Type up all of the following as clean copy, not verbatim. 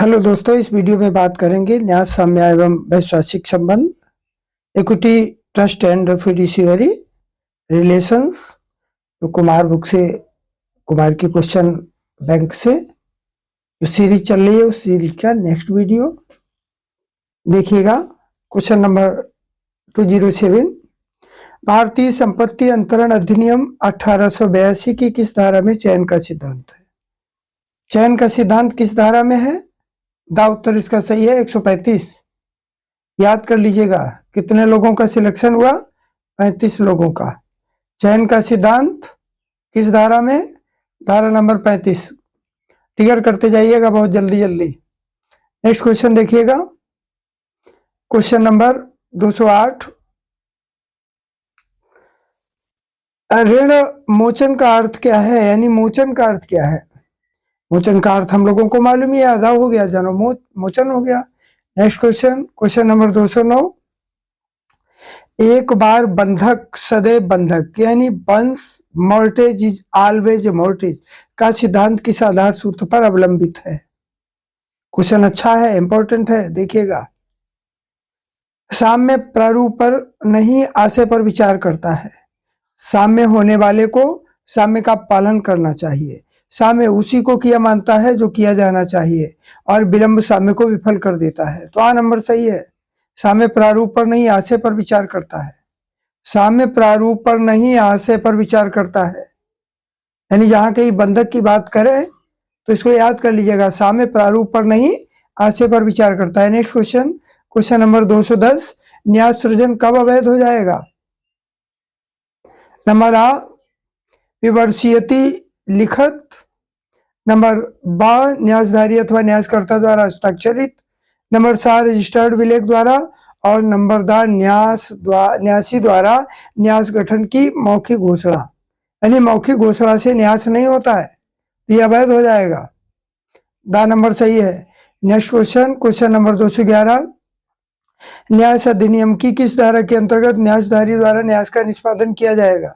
Hello दोस्तों, इस video में बात करेंगे न्यास साम्य एवं वैश्वासिक संबंध, equity trust and fiduciary relations. तो कुमार बुक से, कुमार की क्वेश्चन बैंक से जो सीरीज चल रही है उस सीरीज का नेक्स्ट वीडियो देखिएगा। क्वेश्चन नंबर 207, भारतीय संपत्ति अंतरण अधिनियम 1882 की किस धारा में चयन का सिद्धांत है? चयन का सिद्धांत किस धारा में है? दा उत्तर इसका सही है 135। याद कर लीजिएगा, कितने लोगों का सिलेक्शन हुआ? 35 लोगों का। चयन का सिद्धांत किस धारा में? धारा नंबर 35। टिकर करते जाइएगा बहुत जल्दी जल्दी। नेक्स्ट क्वेश्चन देखिएगा, क्वेश्चन नंबर 208, ऋण मोचन का अर्थ क्या है? यानी मोचन का अर्थ क्या है? मोचन का अर्थ हम लोगों को मालूम ही है, आधा हो गया जानो मोचन हो गया। नेक्स्ट क्वेश्चन, क्वेश्चन नंबर 209, एक बार बंधक सदैव बंधक यानी once mortgage is always mortgage का सिद्धांत किस आधार सूत्र पर अवलंबित है? क्वेश्चन अच्छा है, इंपॉर्टेंट है, देखिएगा। साम्य प्रारूप पर नहीं, आशय पर विचार करता है। साम्य होने वाले को साम्य का पालन करना चाहिए। साम्य उसी को किया मानता है जो किया जाना चाहिए, और विलंब साम्य को विफल कर देता है। तो नंबर सही है। साम्य प्रारूप पर नहीं, आशय पर विचार करता है। साम्य प्रारूप पर नहीं, आशय पर विचार करता है। यानी जहां कहीं बंधक की बात करें तो इसको याद कर लीजिएगा, साम्य प्रारूप पर नहीं, आशय पर विचार करता है। नेक्स्ट क्वेश्चन, क्वेश्चन नंबर 210, न्यास सृजन कब अवैध हो जाएगा? नंबर आ, विवर्षीयति लिखत। नंबर बा, न्यासधारी अथवा न्यासकर्ता द्वारा हस्ताक्षरित। नंबर सा, रजिस्टर्ड विलेख द्वारा। और नंबर दा, न्यासी द्वारा न्यास गठन की मौखिक घोषणा। यानी मौखिक घोषणा से न्यास नहीं होता है, ये अवैध हो जाएगा। दा नंबर सही है। नेक्स्ट क्वेश्चन, क्वेश्चन नंबर 211, न्यास अधिनियम की किस धारा के अंतर्गत न्यासधारी द्वारा न्यास का निष्पादन किया जाएगा?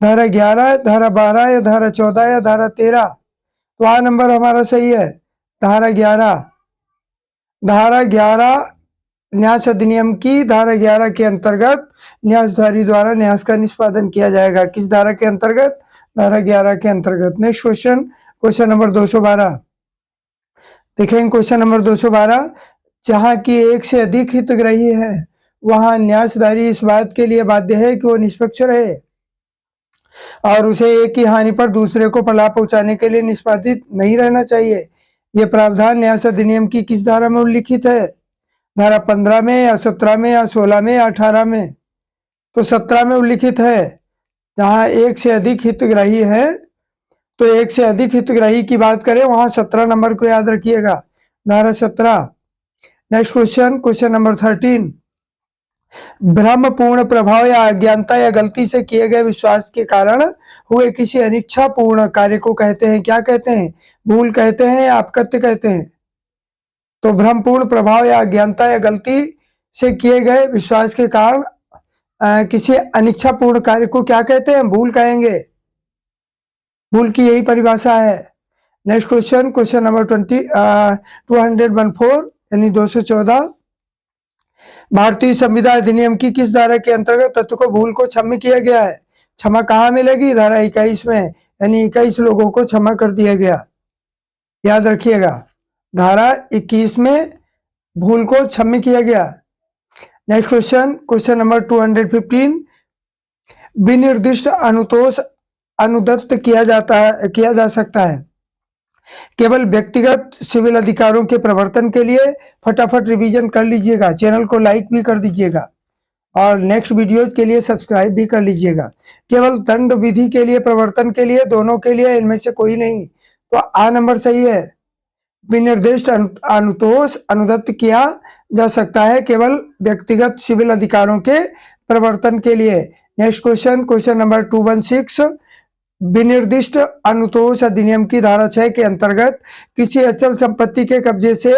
धारा 11, धारा 12 या धारा 14 या धारा 13? तो नंबर हमारा सही है, धारा 11। धारा 11 न्यास अधिनियम की धारा 11 के अंतर्गत न्यासधारी द्वारा न्यास का निष्पादन किया जाएगा। किस धारा के अंतर्गत? धारा 11 के अंतर्गत। नेक्स्ट क्वेश्चन, क्वेश्चन नंबर 212 देखेंगे। क्वेश्चन नंबर 212, जहां की एक से अधिक हितग्राही है वहां न्यासधारी इस बात के लिए बाध्य है कि वो निष्पक्ष रहे और उसे एक की हानि पर दूसरे को प्रलाभ पहुंचाने के लिए निष्पादित नहीं रहना चाहिए। यह प्रावधान न्यास अधिनियम की किस धारा में उल्लिखित है? धारा 15 में या 17 में या 16 में या 18 में? तो 17 में उल्लिखित है। जहां एक से अधिक हितग्राही है, तो एक से अधिक हितग्राही की बात करें वहां 17 नंबर को याद रखिएगा, धारा 17। नेक्स्ट क्वेश्चन, क्वेश्चन नंबर 13, भ्रमपूर्ण प्रभाव या अज्ञानता या गलती से किए गए विश्वास के कारण हुए किसी अनिच्छापूर्ण कार्य को कहते हैं, क्या कहते हैं? भूल कहते हैं या अपकृत्य कहते हैं? तो भ्रमपूर्ण प्रभाव या अज्ञानता या गलती से किए गए विश्वास के कारण किसी अनिच्छापूर्ण कार्य को क्या कहते हैं? भूल कहेंगे। भूल की यही परिभाषा है। नेक्स्ट क्वेश्चन, क्वेश्चन नंबर 214 यानी 214, भारतीय संविधान अधिनियम की किस धारा के अंतर्गत तत्व को भूल को क्षम्य किया गया है? क्षमा कहाँ मिलेगी? धारा 21 में, यानी 21 लोगों को क्षमा कर दिया गया। याद रखिएगा, धारा 21 में भूल को क्षम्य किया गया। Next question, question number 215, विनिर्दिष्ट Anutosh Anudatta किया जा सकता है केवल व्यक्तिगत सिविल अधिकारों के प्रवर्तन के लिए। फटाफट रिवीजन कर लीजिएगा, चैनल को लाइक भी कर दीजिएगा और नेक्स्ट वीडियोज के लिए सब्सक्राइब भी कर लीजिएगा। केवल दंड विधि के लिए, प्रवर्तन के लिए, दोनों के लिए, इनमें से कोई नहीं। तो नंबर सही है। विनिर्दिष्ट अनुतोष अनुदत्त किया जा सकता है केवल व्यक्तिगत सिविल अधिकारों के प्रवर्तन के लिए। Next question, question number 216, विनिर्दिष्ट Anutosh अधिनियम की धारा 6 के अंतर्गत किसी अचल संपत्ति के कब्जे से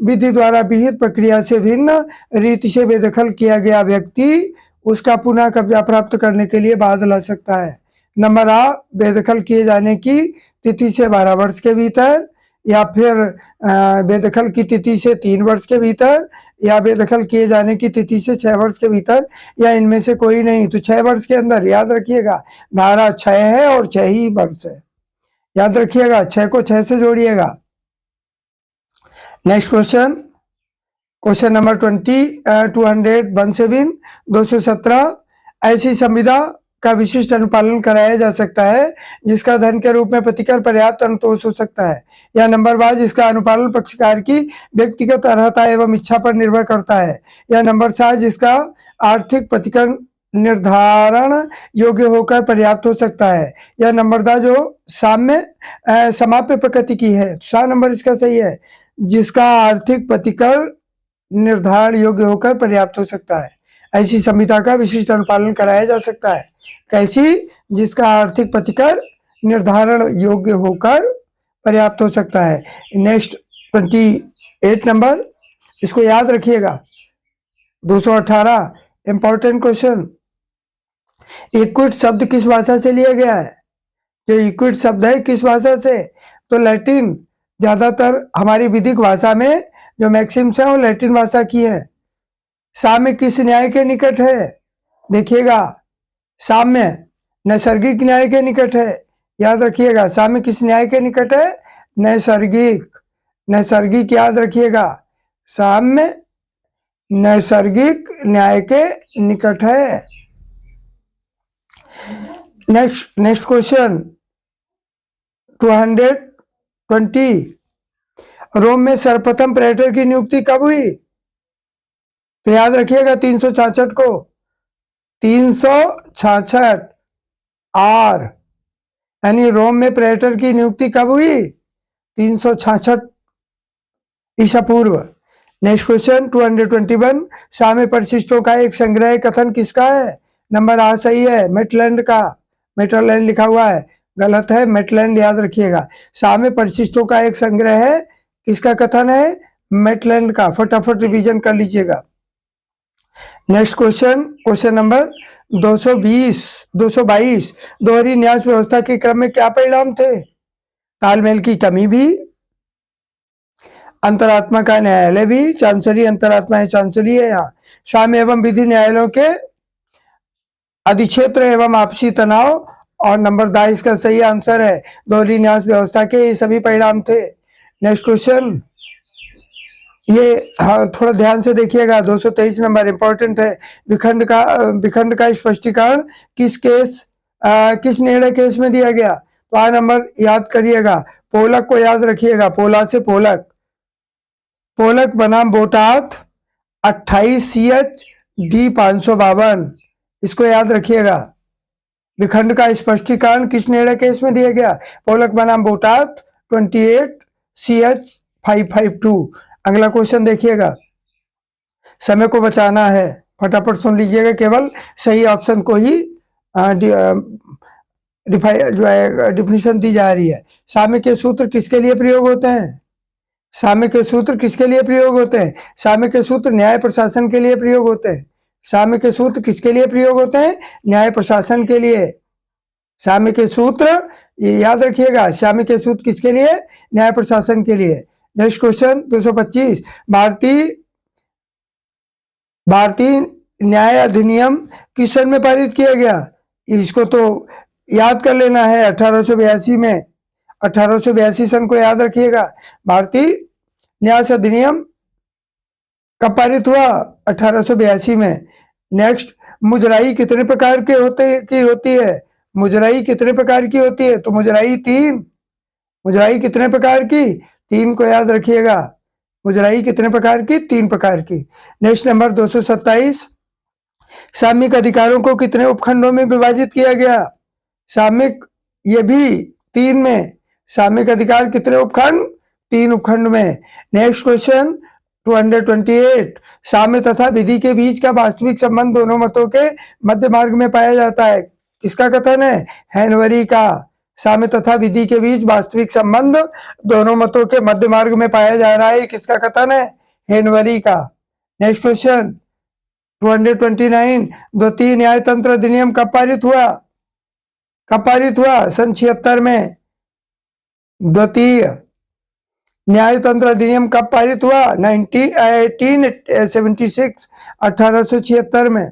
विधि द्वारा विहित प्रक्रिया से भिन्न रीति से बेदखल किया गया व्यक्ति उसका पुनः कब्जा प्राप्त करने के लिए बाद ला सकता है। नंबर आ, बेदखल किए जाने की तिथि से 12 वर्ष के भीतर, या फिर बेदखल की तिथि से 3 वर्ष के भीतर, या बेदखल किए जाने की तिथि से 6 वर्ष के भीतर, या इनमें से कोई नहीं। तो 6 वर्ष के अंदर याद रखिएगा, धारा 6 है और 6 ही वर्ष है। याद रखिएगा, 6 को 6 से जोड़िएगा। नेक्स्ट क्वेश्चन, क्वेश्चन नंबर 217, 217, ऐसी संविदा का विशिष्ट अनुपालन कराया जा सकता है जिसका धन के रूप में प्रतिकर पर्याप्त अनुतोष हो सकता है। या नंबर बाद जिसका अनुपालन पक्षकार की व्यक्तिगत अर्हता एवं इच्छा पर निर्भर करता है। या नंबर 7 जिसका आर्थिक प्रतिकर निर्धारण योग्य होकर पर्याप्त हो सकता है। या नंबर दा जो साम्य समाप्य प्रकृति की है। 7 नंबर इसका सही है, जिसका आर्थिक प्रतिकर निर्धारण योग्य होकर पर्याप्त हो सकता है। ऐसी संविदा का विशिष्ट अनुपालन कराया जा सकता है। कैसी? जिसका आर्थिक प्रतिकर निर्धारण योग्य होकर पर्याप्त हो सकता है। नेक्स्ट 28 नंबर, इसको याद रखिएगा। 218 इंपॉर्टेंट क्वेश्चन, इक्विट शब्द किस भाषा से लिया गया है? जो इक्विट शब्द है किस भाषा से? तो लैटिन। ज्यादातर हमारी विधिक भाषा में जो मैक्सिम्स है वो लैटिन भाषा की है। साम्य किस न्याय के निकट है? देखिएगा, साम्य नैसर्गिक न्याय के निकट है। याद रखिएगा, साम्य किस न्याय के निकट है? नैसर्गिक। नैसर्गिक याद रखिएगा, साम्य नैसर्गिक न्याय के निकट है। नेक्स्ट क्वेश्चन 220, रोम में सर्वप्रथम प्रेटर की नियुक्ति कब हुई? तो याद रखिएगा 366 को। 366 आर, यानी रोम में प्रेटर की नियुक्ति कब हुई? 366 ईसा पूर्व। नेक्स्ट क्वेश्चन 221, साम्य परिशिष्टों का एक संग्रह कथन किसका है? नंबर 8 सही है, मेटलैंड का। मेटलैंड लिखा हुआ है, गलत है, मेटलैंड याद रखिएगा। साम्य परिशिष्टों का एक संग्रह है, किसका कथन है? मेटलैंड का। फटाफट रिवीजन कर लीजिएगा। नेक्स्ट क्वेश्चन, क्वेश्चन नंबर 222, दोहरी न्यास व्यवस्था के क्रम में क्या परिणाम थे? तालमेल की कमी भी, अंतरात्मा का न्यायालय भी, चांसरी अंतरात्मा है, चांसरी है यहाँ। साम्य एवं विधि न्यायालयों के अधिक्षेत्र एवं आपसी तनाव, और नंबर 2 इसका सही आंसर है। दोहरी न्यास व्यवस्था के ये सभी परिणाम थे। नेक्स्ट क्वेश्चन, ये थोड़ा ध्यान से देखिएगा, 223 नंबर इंपॉर्टेंट है। विखंड का स्पष्टीकरण किस निर्णय केस में दिया गया? तो आ नंबर याद करिएगा, पोलक को याद रखिएगा, पोला से पोलक। पोलक बनाम बोटात 28 CH D 552, इसको याद रखिएगा। विखंड का स्पष्टीकरण किस निर्णय केस में दिया गया? पोलक बनाम बोटात 28 CH 552। अगला क्वेश्चन देखिएगा, समय को बचाना है, फटाफट सुन लीजिएगा, केवल सही ऑप्शन को ही डिफिनीशन दी जा रही है। साम्य के सूत्र किसके लिए प्रयोग होते हैं? साम्य के सूत्र किसके लिए प्रयोग होते हैं? साम्य के सूत्र न्याय प्रशासन के लिए प्रयोग होते हैं। साम्य के सूत्र किसके लिए प्रयोग होते हैं? न्याय प्रशासन के लिए। साम्य के सूत्र ये याद रखिएगा, साम्य के सूत्र किसके लिए? न्याय प्रशासन के लिए। नेक्स्ट क्वेश्चन 225, भारतीय न्याय अधिनियम किस सन में पारित किया गया? इसको तो याद कर लेना है, 1882 में। 1882 सन को याद रखिएगा। भारतीय न्याय अधिनियम कब पारित हुआ? 1882 में। नेक्स्ट, मुजराई कितने प्रकार के होती है? मुजराई कितने प्रकार की होती है? तो मुजराई 3। मुजराई कितने प्रकार की? 3 को याद रखिएगा। मुजराई कितने प्रकार की? 3 प्रकार की। नेक्स्ट नंबर 227, सामयिक अधिकारों को कितने उपखंडों में विभाजित किया गया? सामयिक, ये भी 3 में। सामयिक अधिकार कितने उपखंड? 3 उपखंड में। नेक्स्ट क्वेश्चन 228, साम्य तथा विधि के बीच का वास्तविक संबंध दोनों मतों के मध्य मार्ग में पाया जाता है, किसका कथन है? हेनवरी का। साम्य तथा विधि के बीच वास्तविक संबंध दोनों मतों के मध्य मार्ग में पाया जा रहा है, किसका कथन है? हेनवरी का। नेक्स्ट क्वेश्चन 229, द्वितीय न्यायतंत्र अधिनियम कब पारित हुआ? कब पारित हुआ? सन 76 में। द्वितीय न्यायतंत्र अधिनियम कब पारित हुआ? 1876 1876 में।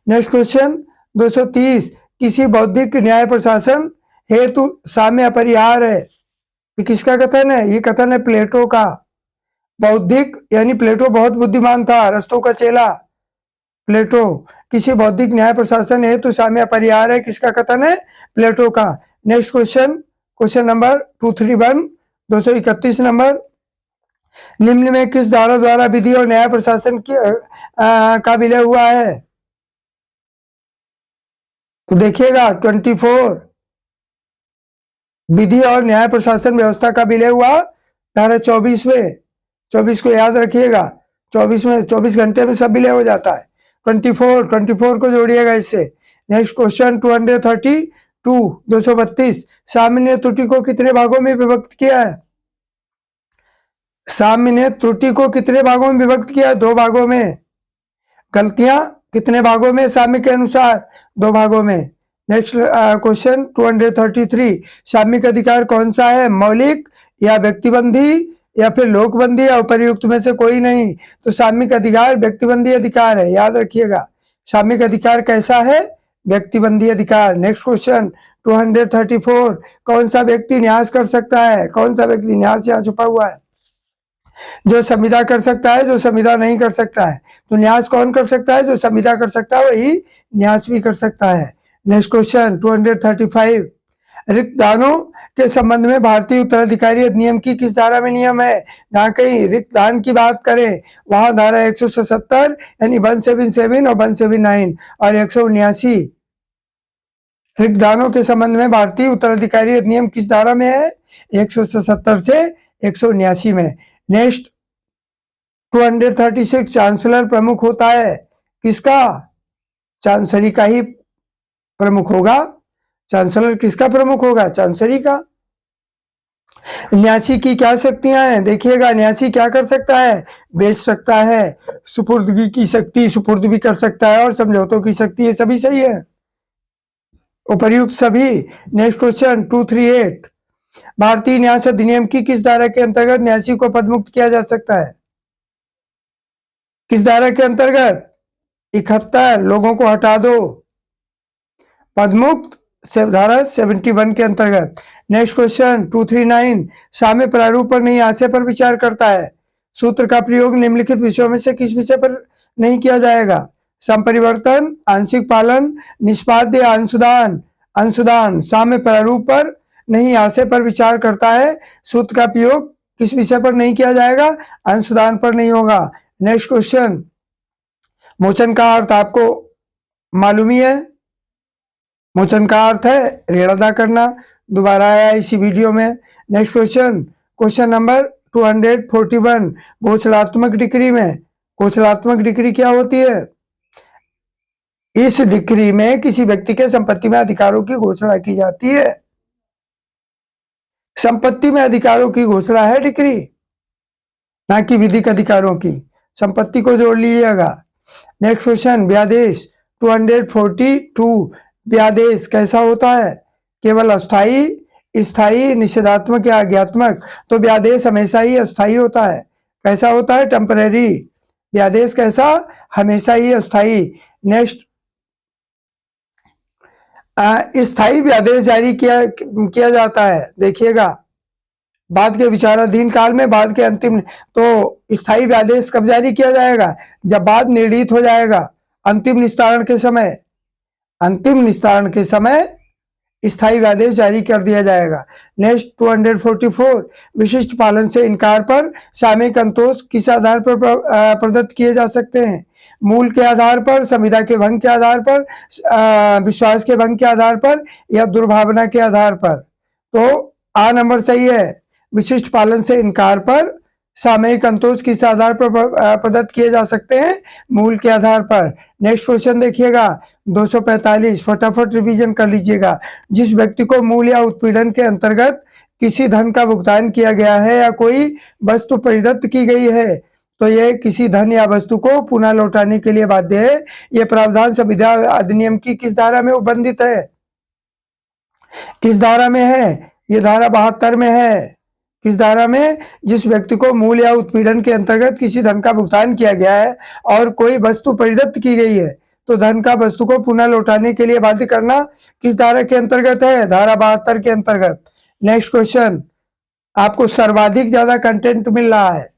नेक्स्ट क्वेश्चन 230, किसी बौद्धिक न्याय प्रशासन हेतु साम्य अपरिहार्य है, ये किसका कथन है? ये कथन है प्लेटो का। बौद्धिक यानी प्लेटो बहुत बुद्धिमान था, अरस्तू का चेला प्लेटो। किसी बौद्धिक न्याय प्रशासन हेतु साम्य अपरिहार्य है, किसका कथन है? प्लेटो का। Next question, question number 231, 231 number, निम्न में किस धारा द्वारा विधि और न्याय प्रशासन का विलय हुआ है? तो देखिएगा 24, विधि और न्याय प्रशासन व्यवस्था का विलय हुआ धारा 24 में। 24 को याद रखिएगा, 24 में 24 घंटे में सब विलय हो जाता है। 24 को जोड़िएगा इससे। नेक्स्ट क्वेश्चन 232, 232, सामान्य त्रुटि को कितने भागों में विभक्त किया है? सामान्य त्रुटि को कितने भागों में विभक्त किया है? 2 भागों में। गलतियां कितने भागों में? साम्य के अनुसार 2 भागों में। नेक्स्ट क्वेश्चन 233, साम्यिक अधिकार कौन सा है? मौलिक या व्यक्तिबंधी या फिर लोकबंधी या उपर्युक्त में से कोई नहीं। तो साम्यिक अधिकार व्यक्तिबंधी अधिकार है, याद रखिएगा। साम्यिक अधिकार कैसा है? व्यक्तिबंधी अधिकार। नेक्स्ट क्वेश्चन 234, कौन सा व्यक्ति न्यास कर सकता है? कौन सा व्यक्ति, न्यास यहाँ छुपा हुआ है, जो संविदा कर सकता है, जो संविदा नहीं कर सकता है। तो न्यास कौन कर सकता है? जो संविदा कर सकता है वही न्यास भी कर सकता है। नेक्स्ट क्वेश्चन 235, रिक्त दानों के संबंध में भारतीय उत्तराधिकारी अधिनियम की किस धारा में नियम है? जहाँ कहीं रिक्त दान की बात करें वहां धारा 177 यानी 177 और 179 और 179। रिक्त दानों के संबंध में भारतीय उत्तराधिकारी अधिनियम किस धारा में है? 177 से 179 में। नेक्स्ट 236, चांसलर प्रमुख होता है, किसका? चांसरी का ही प्रमुख होगा। चांसलर किसका प्रमुख होगा? चांसरी का। न्यासी की क्या शक्तियां हैं? देखिएगा, न्यासी क्या कर सकता है? बेच सकता है, सुपुर्दगी की शक्ति, सुपुर्द भी कर सकता है, और समझौतों की शक्ति, ये सभी सही है, उपर्युक्त सभी। नेक्स्ट क्वेश्चन 238, भारतीय न्यास अधिनियम की किस धारा के अंतर्गत न्यासी को पदमुक्त किया जा सकता है? किस धारा के अंतर्गत? 71, लोगों को हटा दो, पदमुक्त धारा 71 के अंतर्गत। नेक्स्ट क्वेश्चन 239, साम्य प्रारूप पर नहीं आशय पर विचार करता है। सूत्र का प्रयोग निम्नलिखित विषयों में से किस विषय पर नहीं किया जाएगा? संपरिवर्तन, आंशिक पालन, निष्पाद्य, अंशदान। अंशदान साम्य प्रारूप पर नहीं आशय पर विचार करता है। सूत्र का प्रयोग किस विषय पर नहीं किया जाएगा? अंशदान पर नहीं होगा। नेक्स्ट क्वेश्चन, मोचन का अर्थ आपको मालूम ही है। मोचन का अर्थ है ऋण अदा करना, दोबारा आया इसी वीडियो में। नेक्स्ट क्वेश्चन, क्वेश्चन नंबर 241, घोषणात्मक डिक्री में। घोषणात्मक डिक्री क्या होती है? इस डिक्री में किसी व्यक्ति के संपत्ति में अधिकारों की घोषणा की जाती है। संपत्ति में अधिकारों की घोषणा है डिक्री, ना कि विधिक अधिकारों की। संपत्ति को जोड़ लीजिएगा। नेक्स्ट क्वेश्चन, व्यादेश 242, व्यादेश कैसा होता है? केवल अस्थाई, स्थायी, निषेधात्मक या आज्ञात्मक? तो व्यादेश हमेशा ही अस्थाई होता है। कैसा होता है? टेम्परेरी। व्यादेश कैसा? हमेशा ही अस्थाई। नेक्स्ट, स्थायी व्यादेश जारी किया जाता है, देखिएगा, बाद के विचाराधीन काल में, बाद के अंतिम। तो स्थायी व्यादेश कब जारी किया जाएगा? जब बाद निर्णीत हो जाएगा, अंतिम निस्तारण के समय। अंतिम निस्तारण के समय स्थायी व्यादेश जारी कर दिया जाएगा। नेक्स्ट 244, विशिष्ट पालन से इनकार पर सामयिक संतोष किस आधार पर प्रदत्त किए जा सकते हैं? मूल के आधार पर, संविदा के भंग के आधार पर, विश्वास के भंग के आधार पर, या दुर्भावना के आधार पर? तो आ नंबर सही है। विशिष्ट पालन से इनकार पर सामयिक संतोष किस आधार पर प्रदत्त किए जा सकते हैं? मूल के आधार पर। नेक्स्ट क्वेश्चन देखिएगा 245, फटाफट रिवीजन कर लीजिएगा। जिस व्यक्ति को मूल या उत्पीड़न के अंतर्गत किसी धन का भुगतान किया गया है या कोई वस्तु परिदत्त की गई है, तो यह किसी धन या वस्तु को पुनः लौटाने के लिए बाध्य है। यह प्रावधान संविदा अधिनियम की किस धारा में उल्बंधित है? किस धारा में है? यह धारा 72 में है। किस धारा में? जिस व्यक्ति को मूल या उत्पीड़न के अंतर्गत किसी धन का भुगतान किया गया है और कोई वस्तु परिदत्त की गई है तो धन का वस्तु को पुनः लौटाने के लिए बाध्य करना किस धारा के अंतर्गत है? धारा 72 के अंतर्गत। नेक्स्ट क्वेश्चन, आपको सर्वाधिक ज्यादा कंटेंट मिल रहा है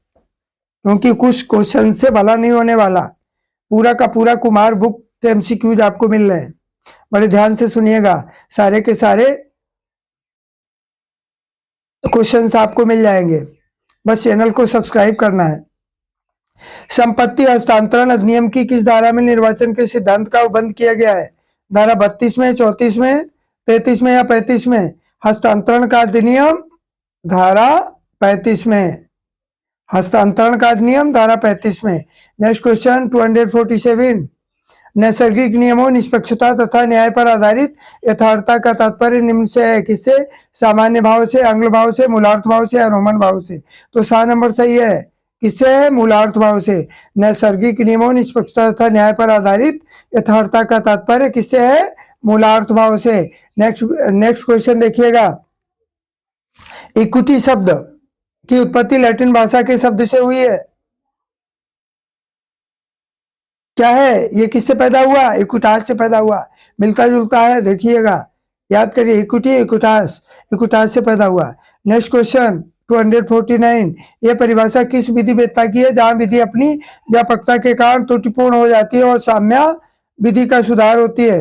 क्योंकि कुछ क्वेश्चन से भला नहीं होने वाला, पूरा का पूरा कुमार बुक के एमसीक्यूज आपको मिल रहे हैं। बड़े ध्यान से सुनिएगा, सारे के सारे क्वेश्चंस आपको मिल जाएंगे, बस चैनल को सब्सक्राइब करना है। संपत्ति हस्तांतरण अधिनियम की किस धारा में निर्वाचन के सिद्धांत का उल्लंघन किया गया है? धारा 32 में, 34 में, 33 में या 35 में? हस्तांतरण का अधिनियम धारा 35 में। हस्तांतरण का अधिनियम धारा 35 में। नेक्स्ट क्वेश्चन 247, नैसर्गिक नियमों, निष्पक्षता तथा न्याय पर आधारित यथार्थता का तात्पर्य निम्न से है। किससे? सामान्य भाव से, आंग्ल भाव से, मूलार्थ भाव से या रोमन भाव से? तो 7 नंबर सही है। किससे है? मूलार्थ भाव से। नैसर्गिक नियमों, निष्पक्षता तथा न्याय पर आधारित यथार्थता का तात्पर्य किससे है? मूलार्थ भाव से। नेक्स्ट क्वेश्चन देखिएगा, इक्विटी शब्द की उत्पत्ति लैटिन भाषा के शब्द से हुई है। क्या है ये? किससे पैदा हुआ? इक्विटास से पैदा हुआ। मिलता जुलता है, देखिएगा, याद करिए, इक्विटी इक्विटास, इक्विटास से पैदा हुआ। नेक्स्ट क्वेश्चन 249, यह परिभाषा किस विधि वेत्ता की है जहां विधि अपनी व्यापकता के कारण त्रुटिपूर्ण हो जाती है और साम्य विधि का सुधार होती है?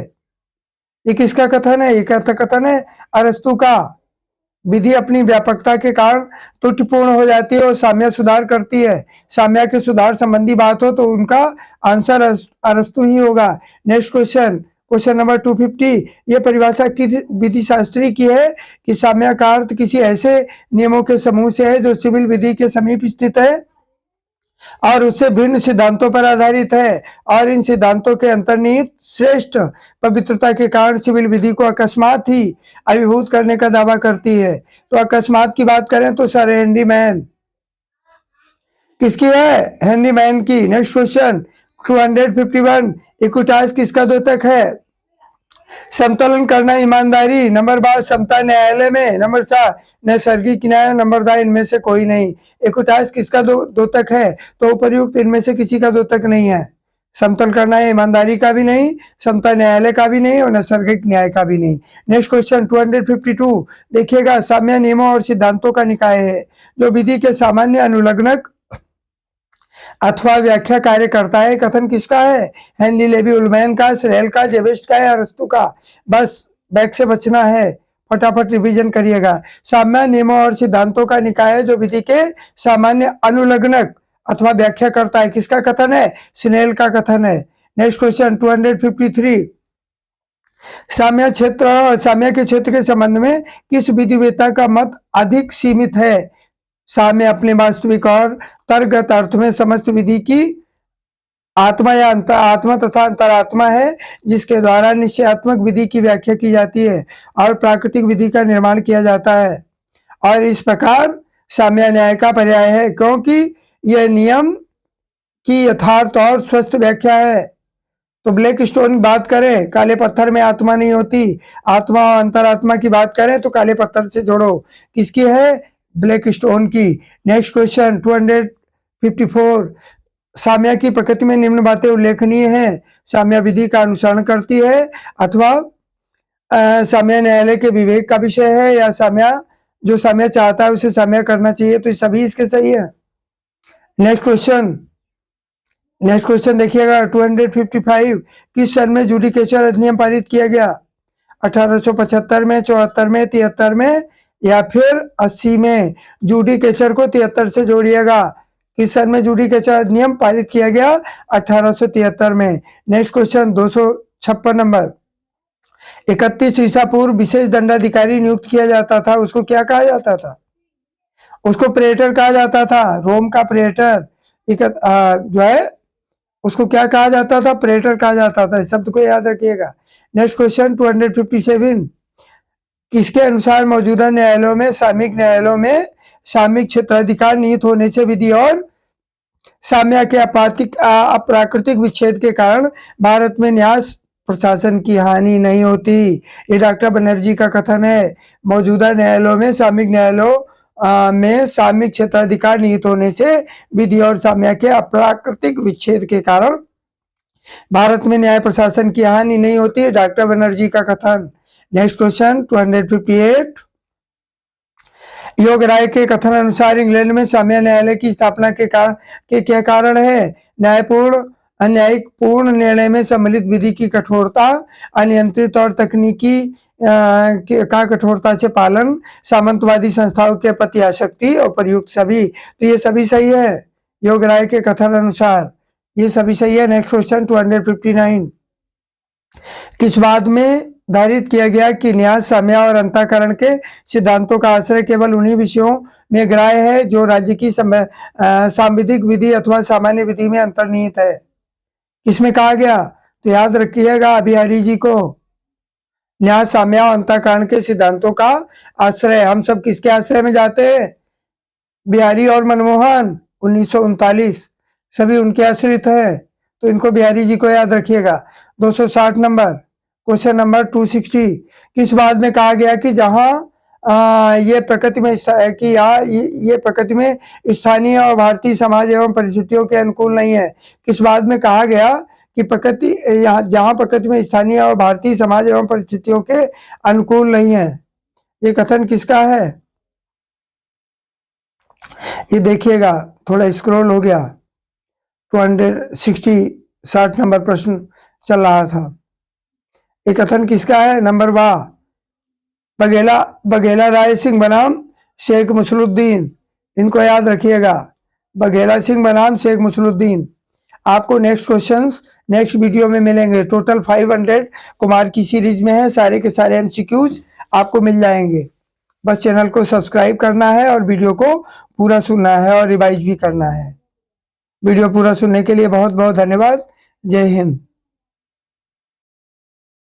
ये किसका कथन है? ये कथन है अरस्तु का। विधि अपनी व्यापकता के कारण त्रुटिपूर्ण हो जाती है और साम्य सुधार करती है। साम्य के सुधार संबंधी बात हो तो उनका आंसर अरस्तु ही होगा। नेक्स्ट क्वेश्चन नंबर 250, यह परिभाषा किस विधि शास्त्री की है कि साम्य का अर्थ किसी ऐसे नियमों के समूह से है जो सिविल विधि के समीप स्थित है और उससे भिन्न सिद्धांतों पर आधारित है और इन सिद्धांतों के अंतर्निहित श्रेष्ठ पवित्रता के कारण सिविल विधि को अकस्मात ही अभिभूत करने का दावा करती है। तो अकस्मात की बात करें तो सर हेनरी मैन। किसकी है? हेनरी मैन की। नेक्स्ट क्वेश्चन 251, इक्विटास किसका द्योतक है? समतोलन करना ईमानदारी, नंबर 12 समता न्यायालय में, नंबर 7 नैसर्गिक न्याय, नंबर 10 इनमें से कोई नहीं। इक्विटास किसका द्योतक है? तो उपर्युक्त इनमें से किसी का द्योतक नहीं है। समतल करना ईमानदारी का भी नहीं, समता न्यायालय का भी नहीं और नैसर्गिक न्याय का भी नहीं। नेक्स्ट क्वेश्चन 252, देखिएगा, साम्य नियमों और सिद्धांतों का निकाय है जो विधि के सामान्य अनुलग्नक अथवा व्याख्या कार्य करता है। कथन किसका है? हेनरी लेवी उल्मैन का, श्रेल का, जेवेस्ट का या अरस्तु का? बस बैक से बचना है, फटाफट रिवीजन करिएगा। साम्य नियमों और सिद्धांतों का निकाय है जो विधि के सामान्य अनुलग्नक अथवा व्याख्या करता है। किसका कथन है? स्नेल का कथन है। नेक्स्ट क्वेश्चन 253, साम्य के क्षेत्र के संबंध में किस विधिवेत्ता का मत अधिक सीमित है? साम्य अपने वास्तविक और तर्कगत अर्थ में समस्त विधि की आत्मा या आत्मा तथा अंतरात्मा है जिसके द्वारा निश्चयात्मक विधि की व्याख्या की जाती है और प्राकृतिक विधि का निर्माण किया जाता है और इस प्रकार साम्य न्याय का पर्याय है क्योंकि यह नियम की यथार्थ और स्वस्थ व्याख्या है। तो ब्लैक स्टोन की बात करें, काले पत्थर में आत्मा नहीं होती। आत्मा और अंतरात्मा की बात करें तो काले पत्थर से जोड़ो। किसकी है? ब्लैक स्टोन की। नेक्स्ट क्वेश्चन 254, साम्य की प्रकृति में निम्न बातें उल्लेखनीय हैं। साम्य विधि का अनुसरण करती है अथवा साम्य न्यायालय के विवेक का विषय है या साम्य जो साम्य चाहता है उसे साम्य करना चाहिए। तो सभी इसके सही है। नेक्स्ट क्वेश्चन देखिएगा 255, किस सन में जुडिकेचर अधिनियम पारित किया गया? 1875 में, 74 में, 73 में या फिर 80 में? जुडिकेचर को 73 से जोड़िएगा। किस सन में जुडिकेचर अधिनियम पारित किया गया? 1873 में। नेक्स्ट क्वेश्चन 256 नंबर, 31 ईसा पूर्व विशेष दंडाधिकारी नियुक्त किया जाता था, उसको क्या कहा जाता था? उसको प्रेटर कहा जाता था। रोम का प्रेटर जो है उसको क्या कहा जाता था? प्रेटर कहा जाता था। इस शब्द को याद रखिएगा। नेक्स्ट क्वेश्चन 257, किसके अनुसार मौजूदा न्यायालयों में सामयिक न्यायालयों में सामयिक क्षेत्राधिकार निहित होने से विधि और साम्य के अप्राकृतिक विच्छेद के कारण भारत में न्यास प्रशासन की हानि नहीं होती? ये डॉक्टर बनर्जी का कथन है। मौजूदा न्यायालयों में सामयिक न्यायालयों में सामयिक क्षेत्राधिकार निहित होने से विधि और साम्य के अप्राकृतिक विच्छेद के कारण भारत में न्याय प्रशासन की हानि नहीं होती, डॉक्टर बनर्जी का कथन। Next question 258। योग राय के कथन अनुसार इंग्लैंड में साम्य न्यायालय की स्थापना के क्या कारण है? न्यायपूर्ण अन्यायिक पूर्ण निर्णय में सम्मिलित विधि की कठोरता, अनियंत्रित और तकनीकी का कठोरता से पालन, सामंतवादी संस्थाओं के प्रति आसक्ति और प्रयुक्त सभी। तो ये सभी सही है योग राय के कथन अनुसार, ये सभी सही है। Next question 259। किस बात में धारित किया गया कि न्यास, साम्य और अंतःकरण के सिद्धांतों का आश्रय केवल उन्हीं विषयों में ग्राह्य है जो राज्य की सांविधिक विधि अथवा सामान्य विधि में अंतर्निहित है? किसमें कहा गया? तो याद रखिएगा बिहारी जी को, न्यास, साम्य और अंतःकरण के सिद्धांतों का आश्रय। हम सब किसके आश्रय में जाते हैं? बिहारी और मनमोहन 1939, सभी उनके आश्रित हैं, तो इनको बिहारी जी को याद रखिएगा। 260 नंबर क्वेश्चन नंबर 260। किस बात में कहा गया कि जहां ये प्रकृति में ये प्रकृति में स्थानीय और भारतीय समाज एवं परिस्थितियों के अनुकूल नहीं है? किस बात में कहा गया कि प्रकृति जहां प्रकृति में स्थानीय और भारतीय समाज एवं परिस्थितियों के अनुकूल नहीं है? ये कथन किसका है? ये देखिएगा, थोड़ा स्क्रॉल हो गया, 260 नंबर प्रश्न चल रहा था। ये कथन किसका है? नंबर वाह, बघेला राय सिंह बनाम शेख मुसलुद्दीन, इनको याद रखिएगा, बघेला सिंह बनाम शेख मुसलुद्दीन। आपको नेक्स्ट क्वेश्चंस नेक्स्ट वीडियो में मिलेंगे। टोटल 500 कुमार की सीरीज में है, सारे के सारे एमसीक्यूज आपको मिल जाएंगे। बस चैनल को सब्सक्राइब करना है और वीडियो को पूरा सुनना है और रिवाइज भी करना है। वीडियो पूरा सुनने के लिए बहुत बहुत धन्यवाद। जय हिंद।